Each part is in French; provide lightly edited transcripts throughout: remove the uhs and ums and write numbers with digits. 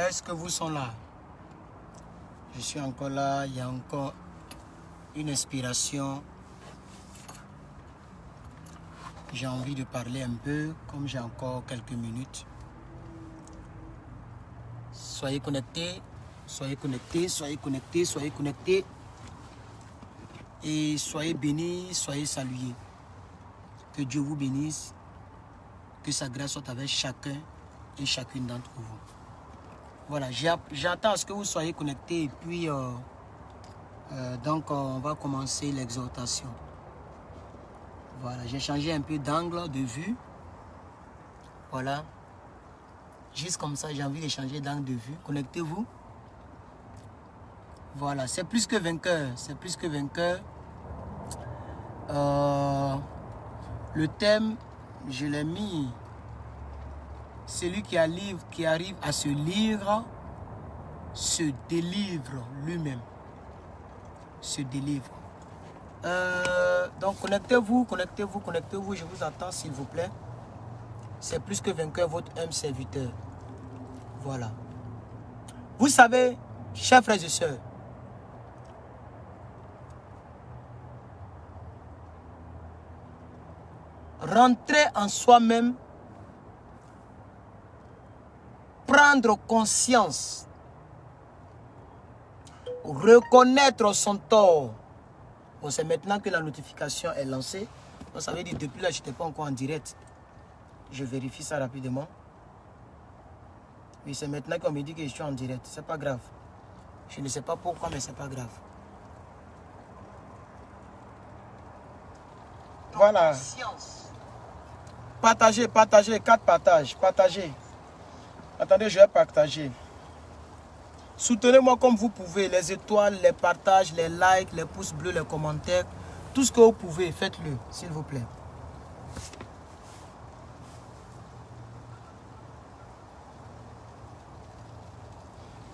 Est-ce que vous sont là? Je suis encore là. Il y a encore une inspiration. J'ai envie de parler un peu, comme j'ai encore quelques minutes. Soyez connectés, soyez connectés, soyez connectés, soyez connectés. Et soyez bénis, soyez salués. Que Dieu vous bénisse. Que sa grâce soit avec chacun et chacune d'entre vous. Voilà, j'attends à ce que vous soyez connectés et puis donc on va commencer l'exhortation. Voilà, j'ai changé un peu d'angle de vue. Voilà. Juste comme ça, j'ai envie de changer d'angle de vue. Connectez-vous. Voilà, c'est plus que vainqueur. C'est plus que vainqueur. Le thème, je l'ai mis. Celui qui arrive à se lire, se délivre lui-même. Se délivre. Donc connectez-vous, connectez-vous, connectez-vous. Je vous attends s'il vous plaît. C'est plus que vainqueur, votre humble serviteur. Voilà. Vous savez, chers frères et sœurs, rentrer en soi-même, prendre conscience, reconnaître son tort. Bon, c'est maintenant que la notification est lancée. Donc, ça veut dire depuis là, je n'étais pas encore en direct. Je vérifie ça rapidement. Oui, c'est maintenant qu'on me dit que je suis en direct. C'est pas grave. Je ne sais pas pourquoi, mais c'est pas grave. Voilà. Partagez, partagez. 4 partages. Partagez. Attendez, je vais partager. Soutenez-moi comme vous pouvez. Les étoiles, les partages, les likes, les pouces bleus, les commentaires. Tout ce que vous pouvez, faites-le, s'il vous plaît.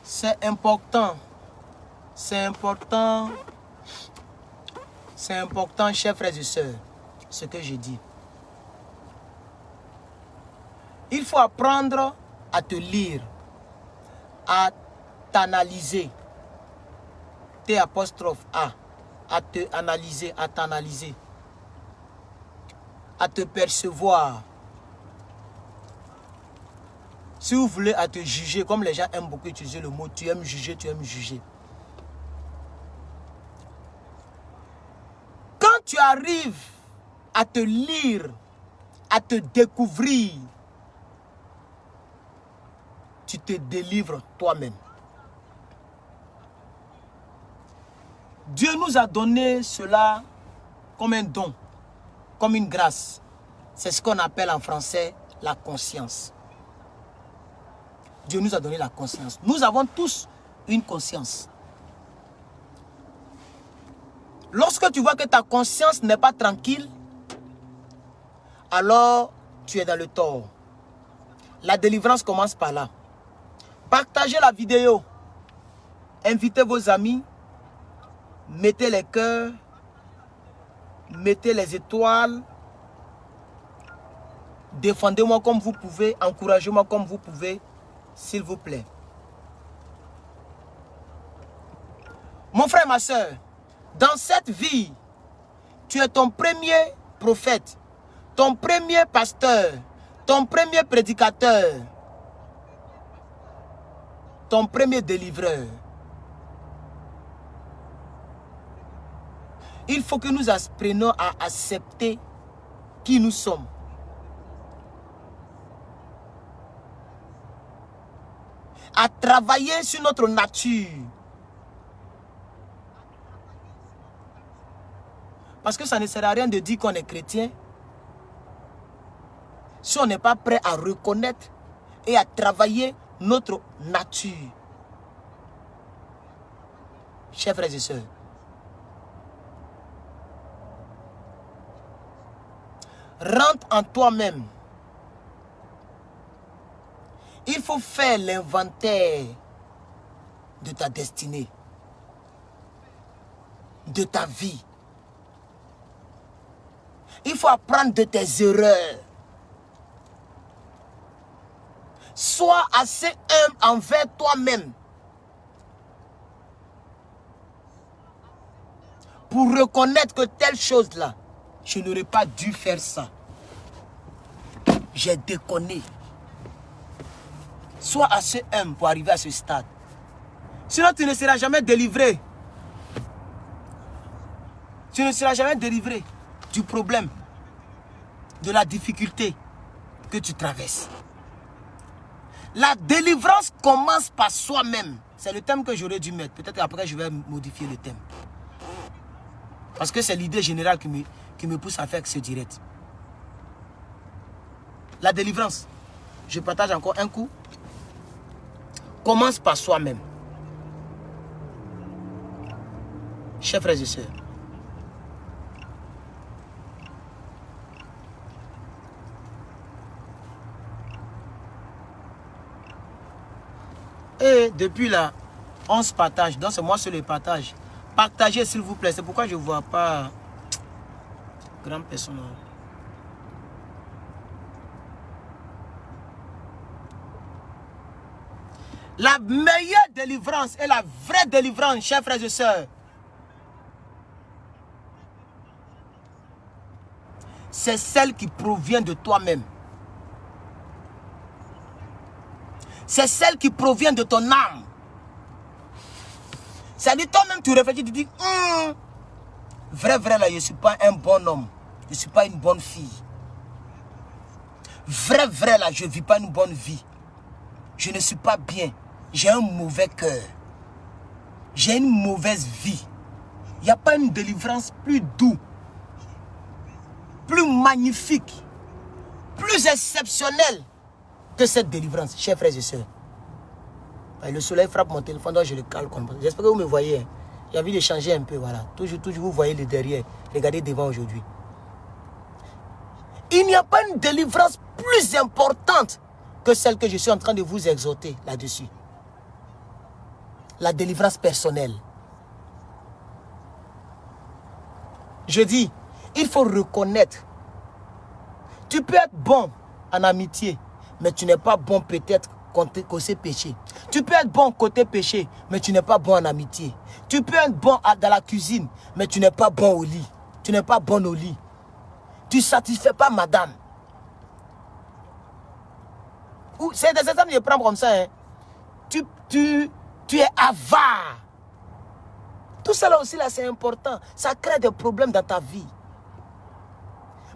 C'est important. C'est important. C'est important, chers frères et sœurs, ce que je dis. Il faut apprendre à te lire, à t'analyser. T'-A. À te analyser, à t'analyser. À te percevoir. Si vous voulez à te juger, comme les gens aiment beaucoup utiliser le mot, tu aimes juger, tu aimes juger. Quand tu arrives à te lire, à te découvrir, tu te délivres toi-même. Dieu nous a donné cela comme un don, comme une grâce. C'est ce qu'on appelle en français la conscience. Dieu nous a donné la conscience. Nous avons tous une conscience. Lorsque tu vois que ta conscience n'est pas tranquille, alors tu es dans le tort. La délivrance commence par là. Partagez la vidéo. Invitez vos amis. Mettez les cœurs. Mettez les étoiles. Défendez-moi comme vous pouvez. Encouragez-moi comme vous pouvez. S'il vous plaît. Mon frère, ma soeur, dans cette vie, tu es ton premier prophète, ton premier pasteur, ton premier prédicateur, ton premier délivreur. Il faut que nous apprenions à accepter qui nous sommes. À travailler sur notre nature. Parce que ça ne sert à rien de dire qu'on est chrétien si on n'est pas prêt à reconnaître et à travailler notre nature. Chers frères et sœurs, rentre en toi-même. Il faut faire l'inventaire de ta destinée, de ta vie. Il faut apprendre de tes erreurs. Sois assez humble envers toi-même pour reconnaître que telle chose-là, je n'aurais pas dû faire ça. J'ai déconné. Sois assez humble pour arriver à ce stade. Sinon, tu ne seras jamais délivré. Tu ne seras jamais délivré du problème, de la difficulté que tu traverses. La délivrance commence par soi-même. C'est le thème que j'aurais dû mettre. Peut-être après, je vais modifier le thème. Parce que c'est l'idée générale qui me pousse à faire ce direct. La délivrance. Je partage encore un coup. Commence par soi-même. Chers frères et sœurs. Et depuis là, on se partage. Donc c'est moi sur le partage. Partagez s'il vous plaît. C'est pourquoi je ne vois pas grand personne. La meilleure délivrance et la vraie délivrance, chers frères et sœurs, c'est celle qui provient de toi-même. C'est celle qui provient de ton âme. C'est-à-dire toi-même tu réfléchis, tu dis, vrai là, je ne suis pas un bon homme. Je ne suis pas une bonne fille. Vrai là, je ne vis pas une bonne vie. Je ne suis pas bien. J'ai un mauvais cœur. J'ai une mauvaise vie. Il n'y a pas une délivrance plus douce, plus magnifique, plus exceptionnelle que cette délivrance, chers frères et sœurs. Le soleil frappe mon téléphone, donc je le cale comme ça. J'espère que vous me voyez. J'ai envie de changer un peu, voilà. Toujours, vous voyez le derrière. Regardez devant aujourd'hui. Il n'y a pas une délivrance plus importante que celle que je suis en train de vous exhorter là-dessus. La délivrance personnelle. Je dis, il faut reconnaître. Tu peux être bon en amitié, mais tu n'es pas bon peut-être côté péché. Tu peux être bon côté péché, mais tu n'es pas bon en amitié. Tu peux être bon dans la cuisine, mais tu n'es pas bon au lit. Tu n'es pas bon au lit. Tu ne satisfais pas madame. C'est des exemples que je prends comme ça. Hein. Tu es avare. Tout ça aussi, c'est important. Ça crée des problèmes dans ta vie.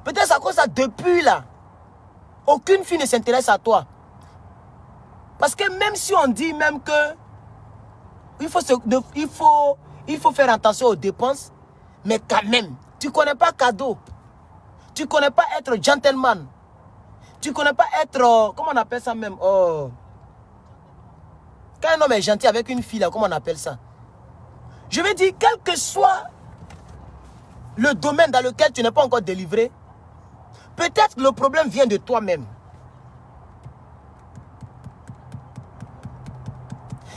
Peut-être à cause de ça, depuis là, aucune fille ne s'intéresse à toi. Parce que même si on dit même que il faut faire attention aux dépenses, mais quand même, tu ne connais pas cadeau. Tu ne connais pas être gentleman. Tu ne connais pas être, comment on appelle ça même? Quand un homme est gentil avec une fille, là, comment on appelle ça? Je veux dire, quel que soit le domaine dans lequel tu n'es pas encore délivré, peut-être le problème vient de toi-même.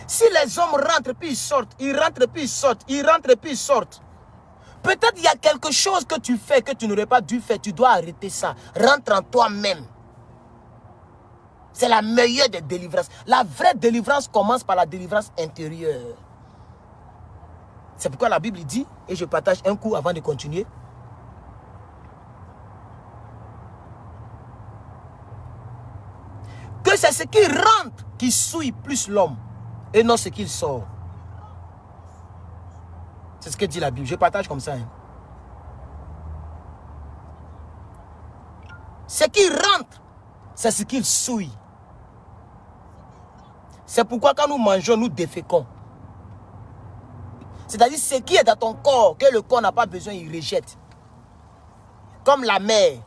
Si les hommes rentrent puis ils sortent, ils rentrent puis ils sortent, ils rentrent puis ils sortent, peut-être il y a quelque chose que tu fais que tu n'aurais pas dû faire, tu dois arrêter ça. Rentre en toi-même. C'est la meilleure des délivrances. La vraie délivrance commence par la délivrance intérieure. C'est pourquoi la Bible dit, et je partage un coup avant de continuer, que c'est ce qui rentre qui souille plus l'homme et non ce qu'il sort. C'est ce que dit la Bible. Je partage comme ça. Hein. Ce qui rentre, c'est ce qu'il souille. C'est pourquoi quand nous mangeons, nous déféquons. C'est-à-dire ce qui est dans ton corps, que le corps n'a pas besoin, il rejette. Comme la mer.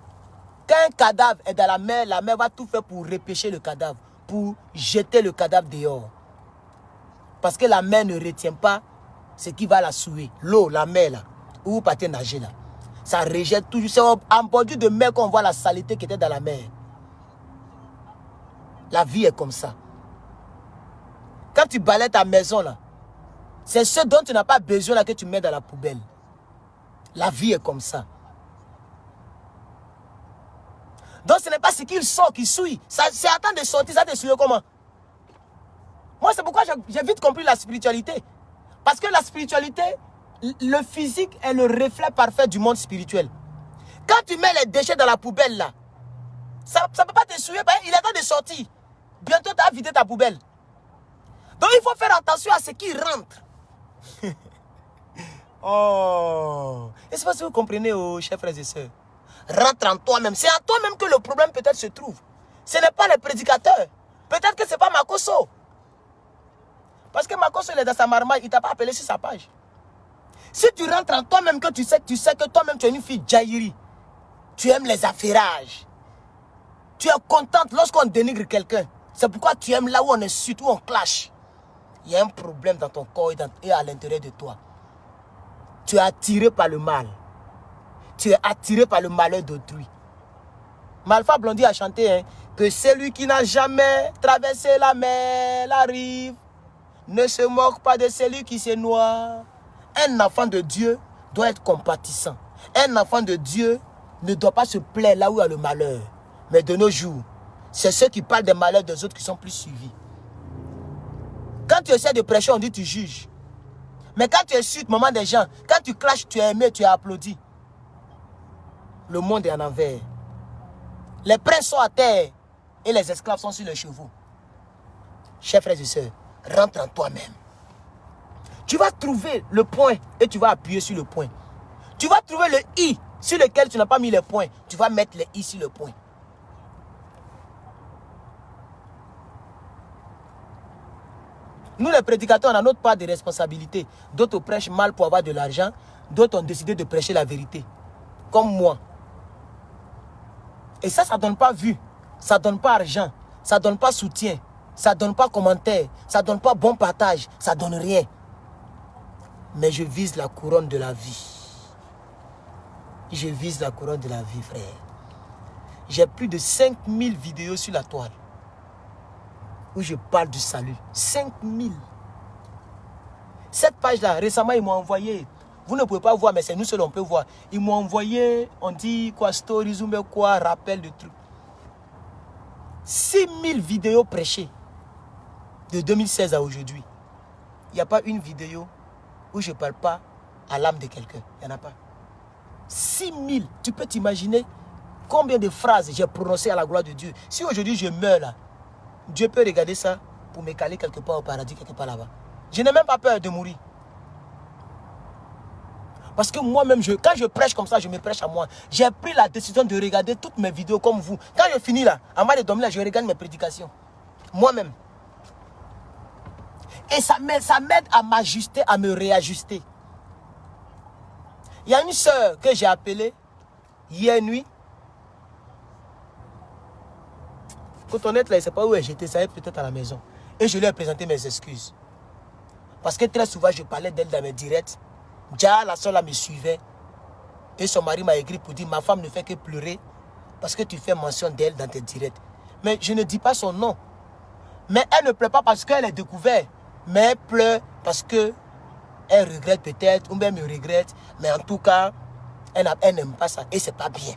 Quand un cadavre est dans la mer va tout faire pour repêcher le cadavre, pour jeter le cadavre dehors. Parce que la mer ne retient pas ce qui va la souiller. L'eau, la mer là, où vous partez nager là. Ça rejette toujours. C'est en bordure de mer qu'on voit la saleté qui était dans la mer. La vie est comme ça. Quand tu balaies ta maison là, c'est ce dont tu n'as pas besoin là que tu mets dans la poubelle. La vie est comme ça. Donc ce n'est pas ce qu'il sort qui souille. C'est à temps de sortir, ça te souille comment? Moi, c'est pourquoi j'ai vite compris la spiritualité. Parce que la spiritualité, le physique est le reflet parfait du monde spirituel. Quand tu mets les déchets dans la poubelle là, ça ne peut pas te souiller, il est temps de sortir. Bientôt, tu as vidé ta poubelle. Donc, il faut faire attention à ce qui rentre. Oh. Et c'est pas si vous comprenez, oh, chers frères et sœurs. Rentre en toi-même. C'est en toi-même que le problème peut-être se trouve. Ce n'est pas le prédicateur. Peut-être que ce n'est pas Makoso. Parce que Makoso, il est dans sa marmaille, il ne t'a pas appelé sur sa page. Si tu rentres en toi-même, que tu sais que toi-même, tu es une fille Jairi. Tu aimes les affairages. Tu es contente lorsqu'on dénigre quelqu'un. C'est pourquoi tu aimes là où on insulte, où on clash. Il y a un problème dans ton corps et à l'intérieur de toi. Tu es attiré par le mal. Tu es attiré par le malheur d'autrui. Malfa Blondie a chanté hein, que celui qui n'a jamais traversé la mer, la rive, ne se moque pas de celui qui se noie. Un enfant de Dieu doit être compatissant. Un enfant de Dieu ne doit pas se plaire là où il y a le malheur. Mais de nos jours, c'est ceux qui parlent des malheurs des autres qui sont plus suivis. Quand tu essaies de prêcher, on dit tu juges. Mais quand tu insultes, moment des gens, quand tu clashes, tu es aimé, tu es applaudi. Le monde est en envers. Les princes sont à terre et les esclaves sont sur les chevaux. Chers frères et sœurs, rentre en toi-même. Tu vas trouver le point et tu vas appuyer sur le point. Tu vas trouver le i sur lequel tu n'as pas mis le point. Tu vas mettre le i sur le point. Nous les prédicateurs, on a notre part de responsabilité. D'autres prêchent mal pour avoir de l'argent. D'autres ont décidé de prêcher la vérité. Comme moi. Et ça ne donne pas vue. Ça ne donne pas argent. Ça ne donne pas soutien. Ça ne donne pas commentaire. Ça ne donne pas bon partage. Ça ne donne rien. Mais je vise la couronne de la vie. Je vise la couronne de la vie, frère. J'ai plus de 5000 vidéos sur la toile. Où je parle du salut. 5000. Cette page-là, récemment, ils m'ont envoyé. Vous ne pouvez pas voir, mais c'est nous seuls on peut voir. Ils m'ont envoyé, on dit quoi, stories ou quoi, rappel de trucs. 6000 vidéos prêchées. De 2016 à aujourd'hui. Il n'y a pas une vidéo où je ne parle pas à l'âme de quelqu'un. Il n'y en a pas. 6000. Tu peux t'imaginer combien de phrases j'ai prononcées à la gloire de Dieu. Si aujourd'hui je meurs là, Dieu peut regarder ça pour me caler quelque part au paradis, quelque part là-bas. Je n'ai même pas peur de mourir. Parce que moi-même, quand je prêche comme ça, je me prêche à moi. J'ai pris la décision de regarder toutes mes vidéos comme vous. Quand je finis là, avant de dormir là, je regarde mes prédications. Moi-même. Et ça m'aide à m'ajuster, à me réajuster. Il y a une soeur que j'ai appelée hier nuit. Quand on est là, je ne sais pas où j'étais, ça est peut-être à la maison. Et je lui ai présenté mes excuses. Parce que très souvent, je parlais d'elle dans mes directs. Déjà, la soeur là me suivait. Et son mari m'a écrit pour dire, ma femme ne fait que pleurer parce que tu fais mention d'elle dans tes directs. Mais je ne dis pas son nom. Mais elle ne pleure pas parce qu'elle est découverte. Mais elle pleure parce qu'elle regrette peut-être, ou même me regrette. Mais en tout cas, elle n'aime pas ça. Et c'est pas bien.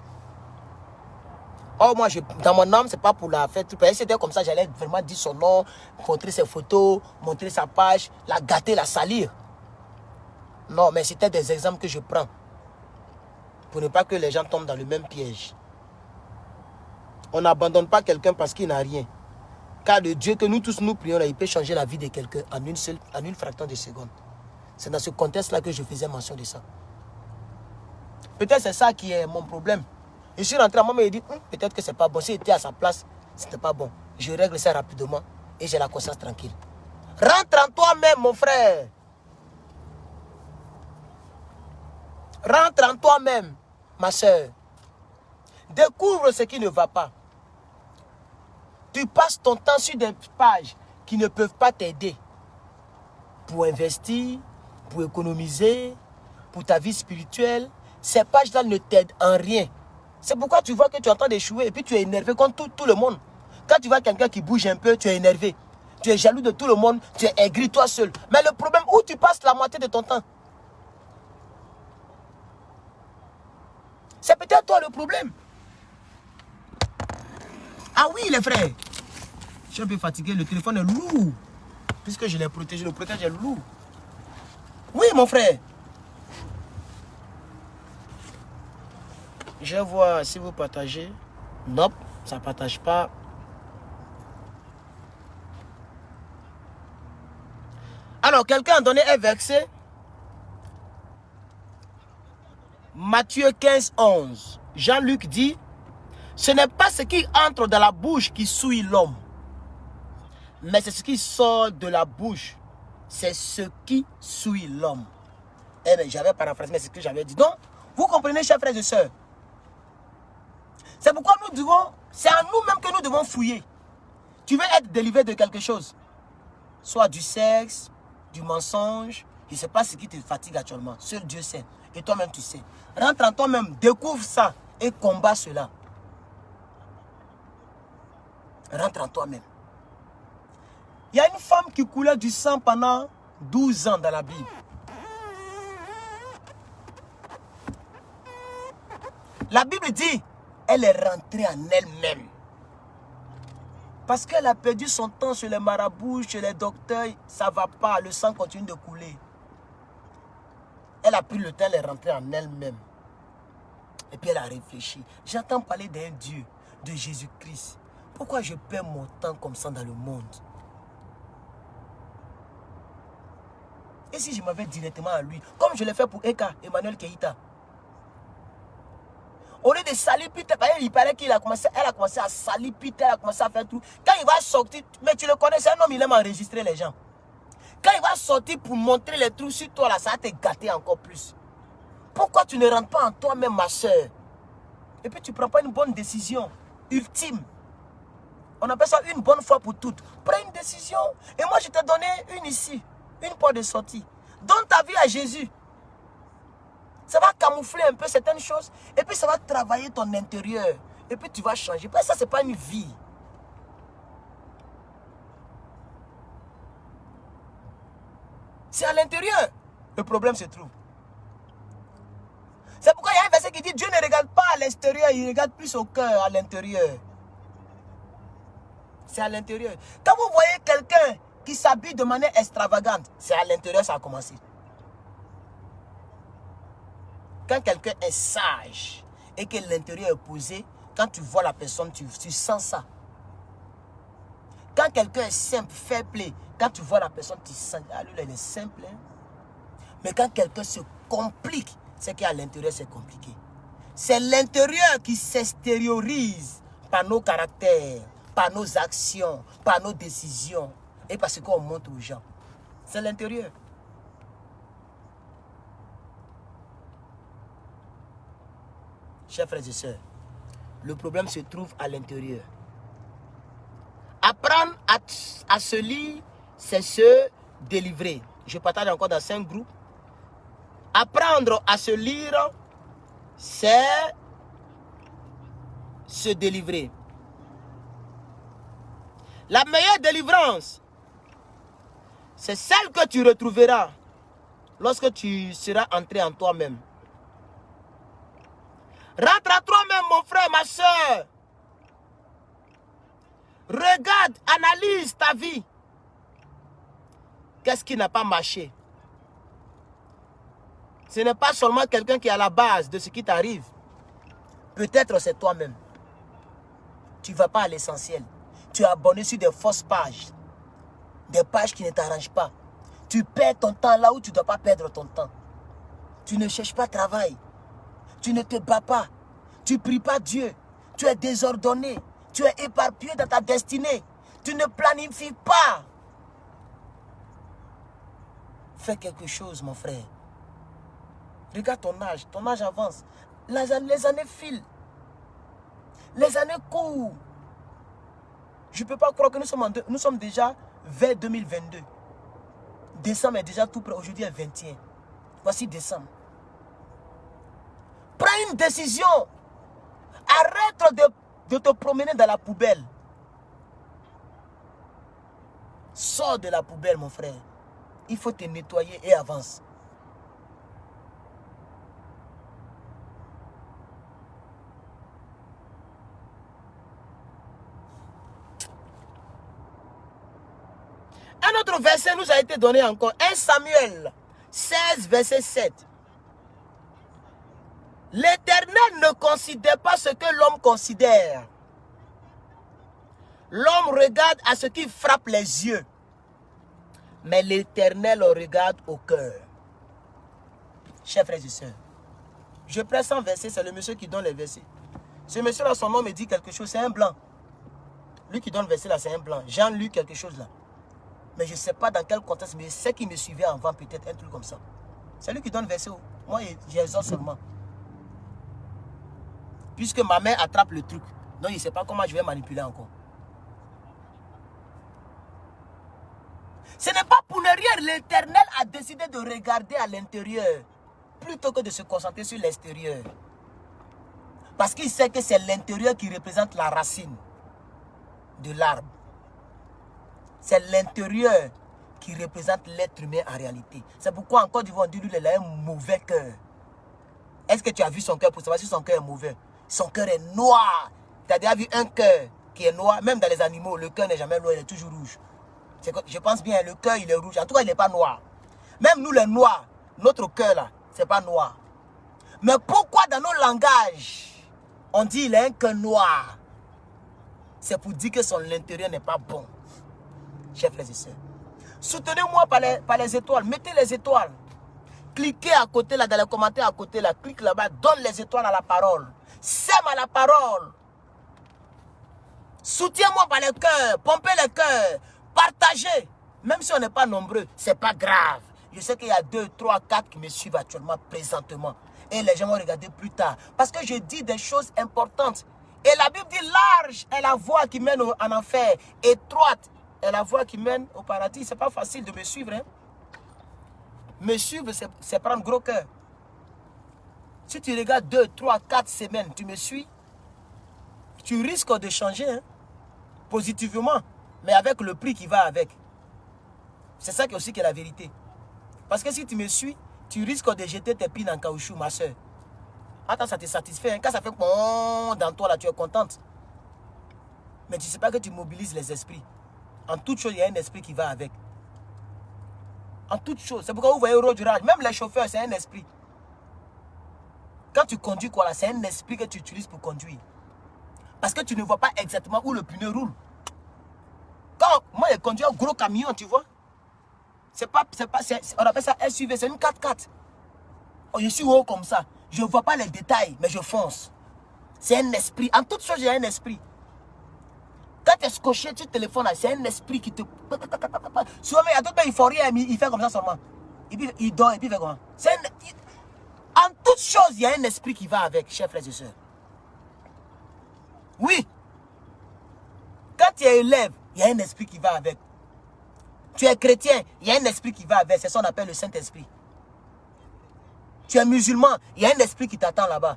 Or, moi, dans mon âme, c'est pas pour la faire. C'était comme ça, j'allais vraiment dire son nom, montrer ses photos, montrer sa page, la gâter, la salir. Non, mais c'était des exemples que je prends. Pour ne pas que les gens tombent dans le même piège. On n'abandonne pas quelqu'un parce qu'il n'a rien. Car le Dieu que nous tous nous prions, là, il peut changer la vie de quelqu'un en une fraction de seconde. C'est dans ce contexte-là que je faisais mention de ça. Peut-être c'est ça qui est mon problème. Je suis rentré à moi, il dit, peut-être que c'est pas bon. Si j'étais à sa place, c'était pas bon. Je règle ça rapidement et j'ai la conscience tranquille. Rentre en toi-même, mon frère. Rentre en toi-même, ma soeur. Découvre ce qui ne va pas. Tu passes ton temps sur des pages qui ne peuvent pas t'aider. Pour investir, pour économiser, pour ta vie spirituelle. Ces pages-là ne t'aident en rien. C'est pourquoi tu vois que tu es en train d'échouer et puis tu es énervé contre tout le monde. Quand tu vois quelqu'un qui bouge un peu, tu es énervé. Tu es jaloux de tout le monde, tu es aigri toi seul. Mais le problème, où tu passes la moitié de ton temps? C'est peut-être toi le problème. Ah oui, les frères. Je suis un peu fatigué, le téléphone est lourd. Puisque je l'ai protégé, le protège est lourd. Oui, mon frère. Je vois si vous partagez. Non, ça ne partage pas. Alors, quelqu'un a donné un verset. Matthieu 15, 11. Jean-Luc dit, ce n'est pas ce qui entre dans la bouche qui souille l'homme, mais c'est ce qui sort de la bouche. C'est ce qui souille l'homme. Eh bien, j'avais paraphrasé, mais c'est ce que j'avais dit. Donc, vous comprenez, chers frères et sœurs. C'est pourquoi nous devons, c'est à nous-mêmes que nous devons fouiller. Tu veux être délivré de quelque chose. Soit du sexe, du mensonge. Je ne sais pas ce qui te fatigue actuellement. Seul Dieu sait. Et toi-même, tu sais. Rentre en toi-même, découvre ça et combat cela. Rentre en toi-même. Il y a une femme qui coulait du sang pendant 12 ans dans la Bible. La Bible dit, elle est rentrée en elle-même. Parce qu'elle a perdu son temps chez les marabouts, chez les docteurs, ça ne va pas, le sang continue de couler. Elle a pris le temps, elle est rentrée en elle-même. Et puis elle a réfléchi. J'entends parler d'un Dieu, de Jésus-Christ. Pourquoi je perds mon temps comme ça dans le monde? Et si je m'avais directement à lui, comme je l'ai fait pour Eka, Emmanuel Keïta. Au lieu de salir Peter, il paraît qu'elle a commencé à salir Peter, elle a commencé à faire tout. Quand il va sortir, mais tu le connais, c'est un homme, il aime enregistrer les gens. Quand il va sortir pour montrer les trous sur toi, là, ça va te gâter encore plus. Pourquoi tu ne rentres pas en toi-même, ma soeur? Et puis tu ne prends pas une bonne décision ultime. On appelle ça une bonne fois pour toutes. Prends une décision. Et moi, je t'ai donné une ici. Une porte de sortie. Donne ta vie à Jésus. Ça va camoufler un peu certaines choses. Et puis ça va travailler ton intérieur. Et puis tu vas changer. Parce que ça, ce n'est pas une vie. C'est à l'intérieur. Le problème se trouve. C'est pourquoi il y a un verset qui dit Dieu ne regarde pas à l'extérieur, il regarde plus au cœur, à l'intérieur. C'est à l'intérieur. Quand vous voyez quelqu'un qui s'habille de manière extravagante, c'est à l'intérieur ça a commencé. Quand quelqu'un est sage et que l'intérieur est posé, quand tu vois la personne, tu sens ça. Quand quelqu'un est simple, fair play, quand tu vois la personne, tu sens, ah lui, il est simple. Hein? Mais quand quelqu'un se complique, c'est qu'à l'intérieur, c'est compliqué. C'est l'intérieur qui s'extériorise par nos caractères, par nos actions, par nos décisions et parce qu'on montre aux gens. C'est l'intérieur. Chers frères et sœurs, le problème se trouve à l'intérieur. Apprendre à se lire, c'est se délivrer. Je partage encore dans 5 groupes. Apprendre à se lire, c'est se délivrer. La meilleure délivrance, c'est celle que tu retrouveras lorsque tu seras entré en toi-même. Rentre à toi-même, mon frère, ma soeur. Regarde, analyse ta vie. Qu'est-ce qui n'a pas marché? Ce n'est pas seulement quelqu'un qui est à la base de ce qui t'arrive. Peut-être c'est toi-même. Tu ne vas pas à l'essentiel. Tu es abonné sur des fausses pages. Des pages qui ne t'arrangent pas. Tu perds ton temps là où tu ne dois pas perdre ton temps. Tu ne cherches pas de travail. Tu ne te bats pas. Tu ne pries pas Dieu. Tu es désordonné. Tu es éparpillé dans ta destinée. Tu ne planifies pas. Fais quelque chose, mon frère. Regarde ton âge. Ton âge avance. Les années filent. Les années courent. Je ne peux pas croire que nous sommes déjà vers 2022. Décembre est déjà tout près. Aujourd'hui est 21. Voici décembre. Prends une décision. Arrête de te promener dans la poubelle. Sors de la poubelle, mon frère. Il faut te nettoyer et avance. Un autre verset nous a été donné encore. 1 Samuel 16, verset 7. L'Éternel ne considère pas ce que l'homme considère. L'homme regarde à ce qui frappe les yeux. Mais l'Éternel regarde au cœur. Chers frères et sœurs, je presse un verset, c'est le monsieur qui donne les versets. Ce monsieur-là, son nom me dit quelque chose, c'est un blanc. Lui qui donne le verset là, c'est un blanc. J'ai lu quelque chose là. Mais je ne sais pas dans quel contexte, mais c'est qui me suivait avant, peut-être un truc comme ça. C'est lui qui donne le verset. Moi, j'exhorte seulement. Puisque ma mère attrape le truc. Donc, il ne sait pas comment je vais manipuler encore. Ce n'est pas pour ne rien. L'Éternel a décidé de regarder à l'intérieur plutôt que de se concentrer sur l'extérieur. Parce qu'il sait que c'est l'intérieur qui représente la racine de l'arbre. C'est l'intérieur qui représente l'être humain en réalité. C'est pourquoi en Côte d'Ivoire, on dit lui, il a un mauvais cœur. Est-ce que tu as vu son cœur pour savoir si son cœur est mauvais? Son cœur est noir. Tu as déjà vu un cœur qui est noir? Même dans les animaux, le cœur n'est jamais noir, il est toujours rouge. Je pense bien, le cœur, il est rouge. En tout cas, il n'est pas noir. Même nous, les noirs, notre cœur, là, c'est pas noir. Mais pourquoi dans nos langages, on dit il a un cœur noir? C'est pour dire que son intérieur n'est pas bon. Chers frères et sœurs, soutenez-moi par les étoiles. Mettez les étoiles. Cliquez à côté, là, dans les commentaires à côté, là. Clique là-bas. Donne les étoiles à la parole. Sème à la parole. Soutiens-moi par les cœurs. Pompez les cœurs. Partagez. Même si on n'est pas nombreux, c'est pas grave. Je sais qu'il y a 2, 3, 4 qui me suivent actuellement, présentement. Et les gens vont regarder plus tard. Parce que je dis des choses importantes. Et la Bible dit large est la voie qui mène en enfer. Étroite est la voie qui mène au paradis. C'est pas facile de me suivre. Hein? Me suivre, c'est prendre gros cœur. Si tu regardes 2, 3, 4 semaines, tu me suis, tu risques de changer. Hein? Positivement. Mais avec le prix qui va avec. C'est ça qui aussi qui est la vérité. Parce que si tu me suis, tu risques de jeter tes pines en caoutchouc, ma soeur. Attends, ça te satisfait. Hein? Quand ça fait bon dans toi, là, tu es contente. Mais tu ne sais pas que tu mobilises les esprits. En toute chose, il y a un esprit qui va avec. En toute chose. C'est pourquoi vous voyez road rage. Même les chauffeurs, c'est un esprit. Quand tu conduis quoi là, c'est un esprit que tu utilises pour conduire. Parce que tu ne vois pas exactement où le pneu roule. Quand moi, je conduis un gros camion, tu vois. On appelle ça SUV, c'est une 4x4. Oh, je suis haut comme ça. Je ne vois pas les détails, mais je fonce. C'est un esprit. En toute chose, il y a un esprit. Quand tu es scotché, tu téléphones, c'est un esprit qui te... Souvent, il y a d'autres, il ne faut rien, il fait comme ça seulement. Il dort et puis il fait comment? En toute chose, il y a un esprit qui va avec, chers frères et sœurs. Oui. Quand tu es élève, il y a un esprit qui va avec. Tu es chrétien, il y a un esprit qui va avec. C'est ça qu'on appelle le Saint-Esprit. Tu es musulman, il y a un esprit qui t'attend là-bas.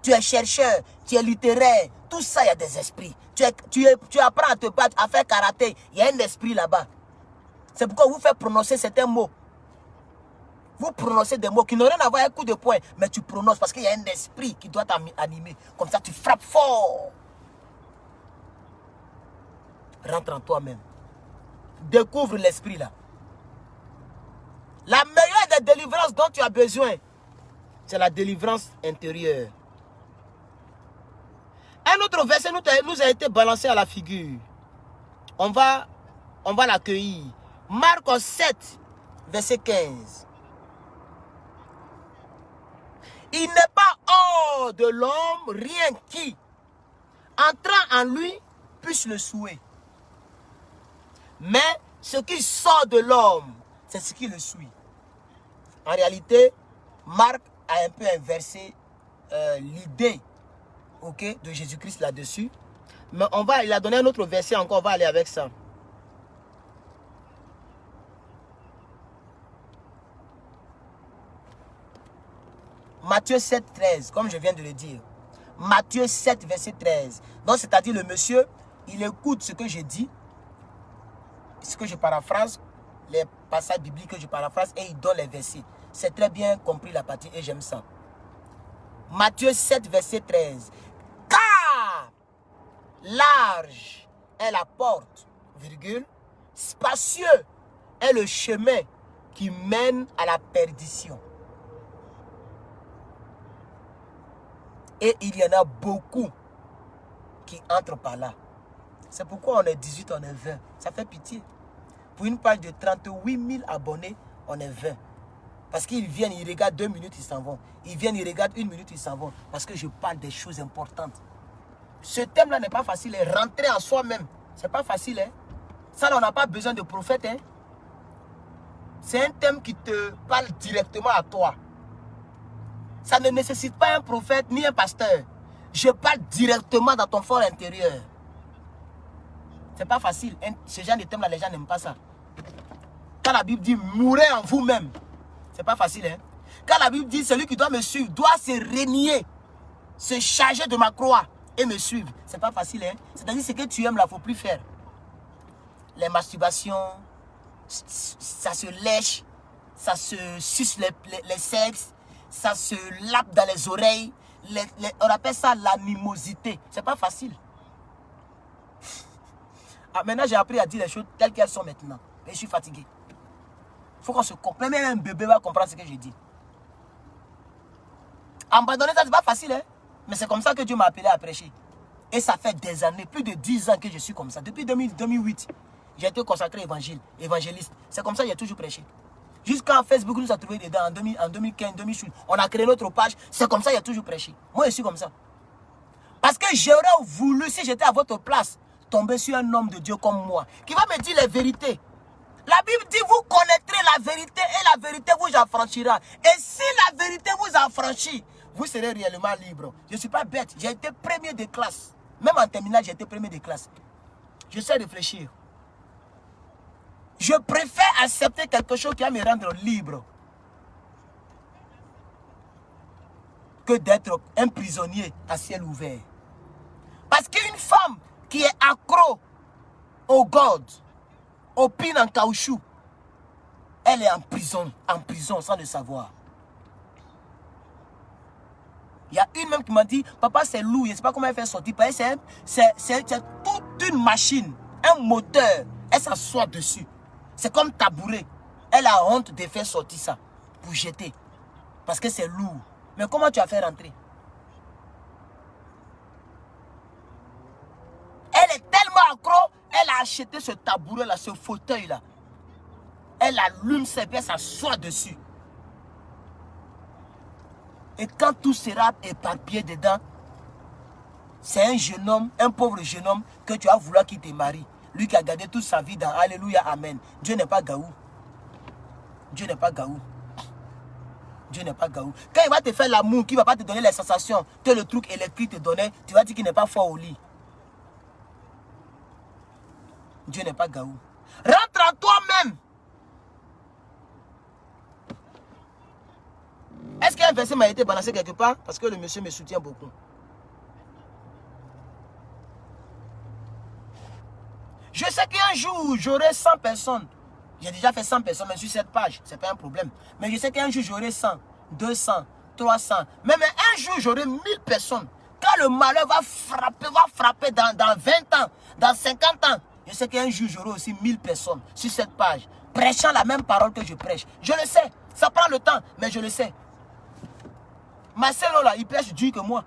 Tu es chercheur, tu es littéraire. Tout ça, il y a des esprits. Tu apprends à te battre, à faire karaté. Il y a un esprit là-bas. C'est pourquoi vous faites prononcer certains mots. Vous prononcez des mots qui n'ont rien à voir avec un coup de poing. Mais tu prononces parce qu'il y a un esprit qui doit t'animer. Comme ça, tu frappes fort. Rentre en toi-même. Découvre l'esprit là. La meilleure des délivrances dont tu as besoin, c'est la délivrance intérieure. Un autre verset nous a été balancé à la figure. On va l'accueillir. Marc 7, verset 15. Il n'est pas hors de l'homme rien qui, entrant en lui, puisse le souiller. Mais ce qui sort de l'homme, c'est ce qui le suit. En réalité, Marc a un peu inversé l'idée de Jésus-Christ là-dessus. Mais il a donné un autre verset encore, on va aller avec ça. Matthieu 7, 13, comme je viens de le dire. Matthieu 7, verset 13. Donc, c'est-à-dire le monsieur, il écoute ce que je dis, ce que je paraphrase, les passages bibliques que je paraphrase, et il donne les versets. C'est très bien compris la partie et j'aime ça. Matthieu 7, verset 13. Car large est la porte, virgule, spacieux est le chemin qui mène à la perdition. Et il y en a beaucoup qui entrent par là. C'est pourquoi on est 18, on est 20. Ça fait pitié. Pour une page de 38 000 abonnés, on est 20. Parce qu'ils viennent, ils regardent 2 minutes, ils s'en vont. Ils viennent, ils regardent 1 minute, ils s'en vont. Parce que je parle des choses importantes. Ce thème-là n'est pas facile. Rentrer en soi-même, c'est pas facile. Hein? Ça, on n'a pas besoin de prophète. Hein? C'est un thème qui te parle directement à toi. Ça ne nécessite pas un prophète ni un pasteur. Je parle directement dans ton fort intérieur. C'est pas facile. Ce genre de thème-là, les gens n'aiment pas ça. Quand la Bible dit mourrez en vous-même, c'est pas facile. Hein? Quand la Bible dit celui qui doit me suivre doit se renier, se charger de ma croix et me suivre, c'est pas facile. Hein? C'est-à-dire ce que tu aimes là, il ne faut plus faire. Les masturbations, ça se lèche, ça se suce les sexes, ça se lappe dans les oreilles. On appelle ça l'animosité. C'est pas facile. Ah, maintenant, j'ai appris à dire les choses telles qu'elles sont maintenant. Et je suis fatigué. Il faut qu'on se comprenne. Même un bébé va comprendre ce que je dis. Abandonner ça, c'est pas facile. Hein? Mais c'est comme ça que Dieu m'a appelé à prêcher. Et ça fait des années, plus de 10 ans que je suis comme ça. Depuis 2008, j'ai été consacré évangéliste. C'est comme ça que j'ai toujours prêché. Jusqu'à Facebook nous a trouvé dedans en 2015, 2018. On a créé notre page. C'est comme ça que j'ai toujours prêché. Moi, je suis comme ça. Parce que j'aurais voulu, si j'étais à votre place, tomber sur un homme de Dieu comme moi, qui va me dire les vérités. La Bible dit, vous connaîtrez la vérité et la vérité vous affranchira. Et si la vérité vous affranchit, vous serez réellement libre. Je ne suis pas bête. J'ai été premier de classe. Même en terminale, j'ai été premier de classe. Je sais réfléchir. Je préfère accepter quelque chose qui va me rendre libre que d'être un prisonnier à ciel ouvert. Parce qu'une femme qui est accro au God, au pin en caoutchouc, elle est en prison sans le savoir. Il y a une même qui m'a dit, papa c'est lourd, je ne sais pas comment elle fait sortir. C'est toute une machine, un moteur, elle s'assoit dessus. C'est comme tabouret. Elle a honte de faire sortir ça pour jeter. Parce que c'est lourd. Mais comment tu as fait rentrer? Elle est tellement accro, elle a acheté ce tabouret-là, ce fauteuil-là. Elle allume ses pieds, elle s'assoit dessus. Et quand tout sera éparpillé dedans, c'est un jeune homme, un pauvre jeune homme que tu as voulu qu'il te marie. Lui qui a gardé toute sa vie dans Alléluia, Amen. Dieu n'est pas gaou. Dieu n'est pas gaou. Dieu n'est pas gaou. Quand il va te faire l'amour, qui ne va pas te donner les sensations que le truc électrique te donnait, tu vas dire qu'il n'est pas fort au lit. Dieu n'est pas gaou. Rentre en toi-même. Est-ce qu'un verset m'a été balancé quelque part? Parce que le monsieur me soutient beaucoup. Je sais qu'un jour, j'aurai 100 personnes. J'ai déjà fait 100 personnes, mais sur cette page, ce n'est pas un problème. Mais je sais qu'un jour, j'aurai 100, 200, 300. Même un jour, j'aurai 1000 personnes. Quand le malheur va frapper dans 20 ans, dans 50 ans, je sais qu'un jour, j'aurai aussi 1000 personnes sur cette page, prêchant la même parole que je prêche. Je le sais, ça prend le temps, mais je le sais. Marcelo, là, il prêche dur que moi.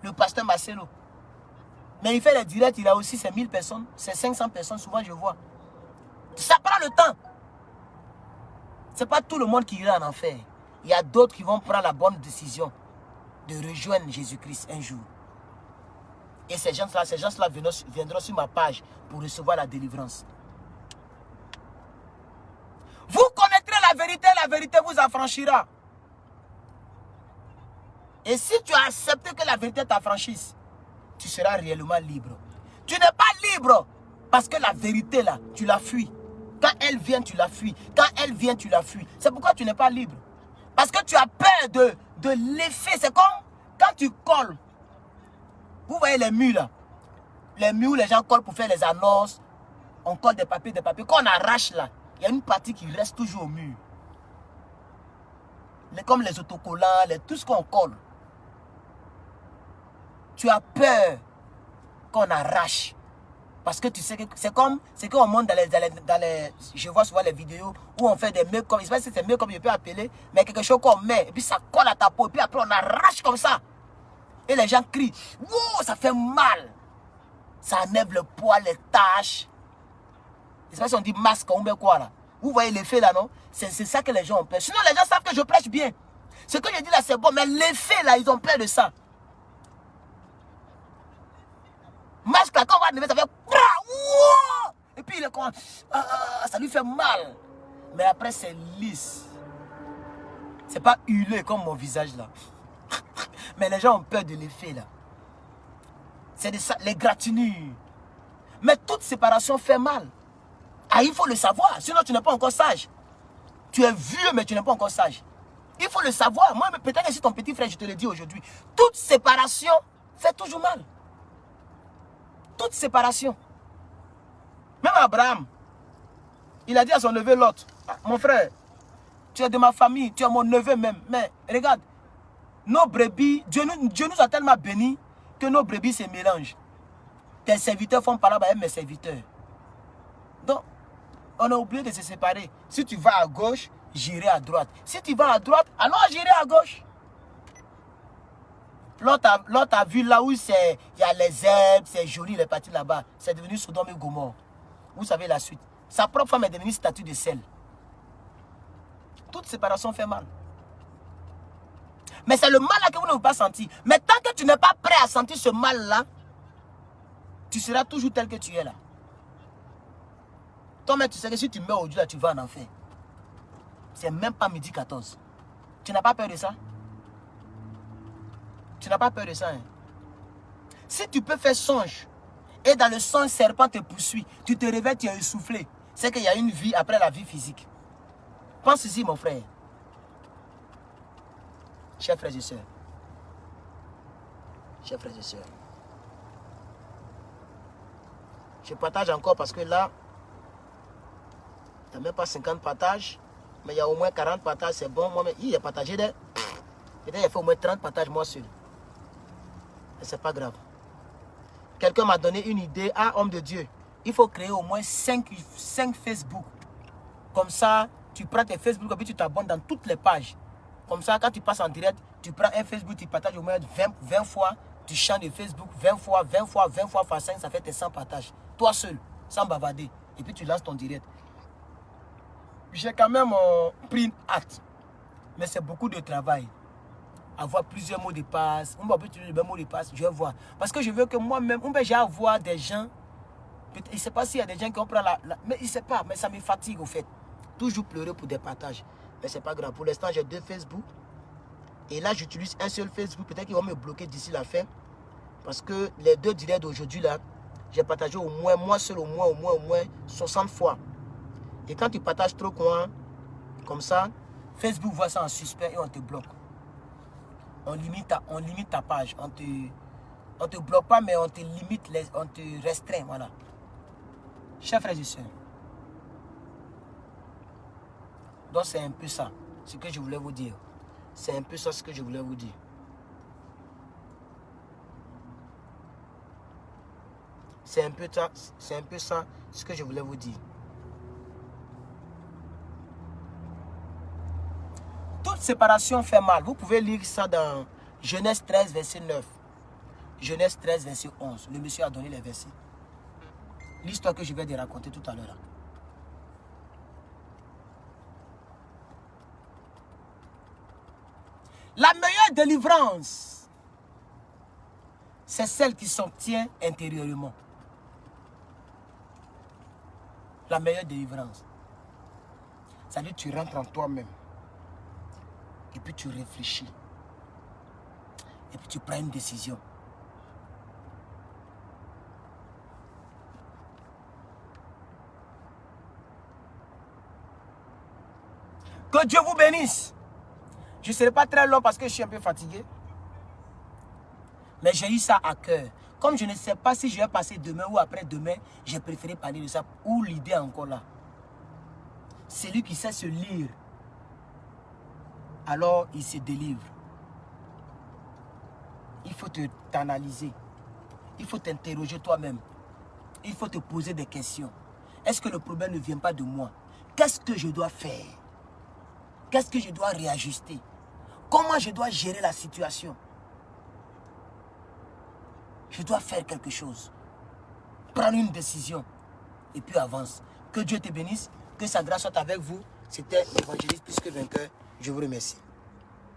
Le pasteur Marcelo. Mais il fait les directs, il a aussi ses 1000 personnes, ses 500 personnes, souvent je vois. Ça prend le temps. Ce n'est pas tout le monde qui ira en enfer. Il y a d'autres qui vont prendre la bonne décision de rejoindre Jésus-Christ un jour. Et ces gens-là viendront sur ma page pour recevoir la délivrance. Vous connaîtrez la vérité vous affranchira. Et si tu as accepté que la vérité t'affranchisse, tu seras réellement libre. Tu n'es pas libre parce que la vérité là, tu la fuis. Quand elle vient, tu la fuis. Quand elle vient, tu la fuis. C'est pourquoi tu n'es pas libre. Parce que tu as peur de l'effet. C'est comme quand tu colles. Vous voyez les murs là. Les murs où les gens collent pour faire les annonces. On colle des papiers. Quand on arrache là, il y a une partie qui reste toujours au mur. Comme les autocollants, tout ce qu'on colle. Tu as peur qu'on arrache. Parce que tu sais que c'est comme, c'est qu'on monte dans les, je vois souvent les vidéos où on fait des make-up, je sais pas si c'est make-up, je peux appeler, mais quelque chose qu'on met, et puis ça colle à ta peau, et puis après on arrache comme ça. Et les gens crient, wow, ça fait mal. Ça enlève le poids, les taches. Je sais pas si on dit masque ou bien quoi là. Vous voyez l'effet là, non? C'est ça que les gens ont peur. Sinon les gens savent que je prêche bien. Ce que je dis là c'est bon, mais l'effet là, ils ont peur de ça. Masque là, quand on va enlever, ça fait... Et puis il est comme... ça lui fait mal. Mais après c'est lisse. C'est pas huilé comme mon visage là. Mais les gens ont peur de l'effet là. C'est les gratignures. Mais toute séparation fait mal. Ah, il faut le savoir, sinon tu n'es pas encore sage. Tu es vieux, mais tu n'es pas encore sage. Il faut le savoir. Moi, peut-être que si ton petit frère, je te le dis aujourd'hui, toute séparation fait toujours mal. Toute séparation. Même Abraham, il a dit à son neveu Lot, mon frère, tu es de ma famille, tu es mon neveu même. Mais regarde, nos brebis, Dieu nous a tellement bénis que nos brebis se mélangent. Tes serviteurs font par là avec mes serviteurs. Donc, on a oublié de se séparer. Si tu vas à gauche, j'irai à droite. Si tu vas à droite, alors j'irai à gauche. L'autre a vu là où il y a les herbes, c'est joli, il est parti là-bas. C'est devenu Sodome et Gomorrhe. Vous savez la suite. Sa propre femme est devenue statue de sel. Toute séparation fait mal. Mais c'est le mal là que vous ne pouvez pas sentir. Mais tant que tu n'es pas prêt à sentir ce mal-là, tu seras toujours tel que tu es là. Toi-même, tu sais que si tu meurs aujourd'hui, là, tu vas en enfer. C'est même pas midi 14. Tu n'as pas peur de ça? Tu n'as pas peur de ça, hein? Si tu peux faire songe, et dans le songe, serpent te poursuit, tu te réveilles, tu es essoufflé, c'est qu'il y a une vie après la vie physique. Pense ici, mon frère. Chers frères et sœurs. Chers frères et sœurs. Je partage encore parce que là, il n'y a même pas 50 partages, mais il y a au moins 40 partages, c'est bon. Moi, il a partagé des... Peut-être qu'il a fait au moins 30 partages moi seul. Mais c'est pas grave. Quelqu'un m'a donné une idée. Ah, homme de Dieu, il faut créer au moins 5 Facebook. Comme ça, tu prends tes Facebook et puis tu t'abonnes dans toutes les pages. Comme ça, quand tu passes en direct, tu prends un Facebook, tu partages au moins 20 fois. Tu changes de Facebook 20 fois, 20 fois, 20 fois, fois 5, ça fait tes 100 partages. Toi seul, sans bavarder. Et puis tu lances ton direct. J'ai quand même pris une hâte. Mais c'est beaucoup de travail. Avoir plusieurs mots de passe. On va utiliser le mot de passe, je vais voir. Parce que je veux que moi-même, j'ai à voir des gens. Je ne sais pas s'il y a des gens qui ont pris mais je ne sais pas, mais ça me fatigue au fait. Toujours pleurer pour des partages. Mais ce n'est pas grave. Pour l'instant, j'ai 2 Facebook. Et là, j'utilise un seul Facebook. Peut-être qu'ils vont me bloquer d'ici la fin. Parce que les 2 directs d'aujourd'hui, là, j'ai partagé au moins, moi seul, au moins 60 fois. Et quand tu partages trop comme ça, Facebook voit ça en suspect et on te bloque. On limite ta page. On te bloque pas, mais on te limite, on te restreint. Voilà. Chers frères et sœurs. Donc c'est un peu ça, ce que je voulais vous dire. C'est un peu ça ce que je voulais vous dire. C'est un peu ça ce que je voulais vous dire. Toute séparation fait mal. Vous pouvez lire ça dans Genèse 13, verset 9. Genèse 13, verset 11. Le monsieur a donné les versets. L'histoire que je vais te raconter tout à l'heure. La meilleure délivrance, c'est celle qui s'obtient intérieurement. La meilleure délivrance. C'est-à-dire que tu rentres en toi-même. Et puis tu réfléchis. Et puis tu prends une décision. Que Dieu vous bénisse. Je ne serai pas très long parce que je suis un peu fatigué. Mais j'ai eu ça à cœur. Comme je ne sais pas si je vais passer demain ou après-demain, j'ai préféré parler de ça. Ou l'idée est encore là. Celui qui sait se lire, alors il se délivre. Il faut t'analyser. Il faut t'interroger toi-même. il faut te poser des questions. Est-ce que le problème ne vient pas de moi? Qu'est-ce que je dois faire? Qu'est-ce que je dois réajuster? Comment je dois gérer la situation? Je dois faire quelque chose. Prendre une décision. Et puis avance. Que Dieu te bénisse. Que sa grâce soit avec vous. C'était l'évangéliste plus que vainqueur. Je vous remercie.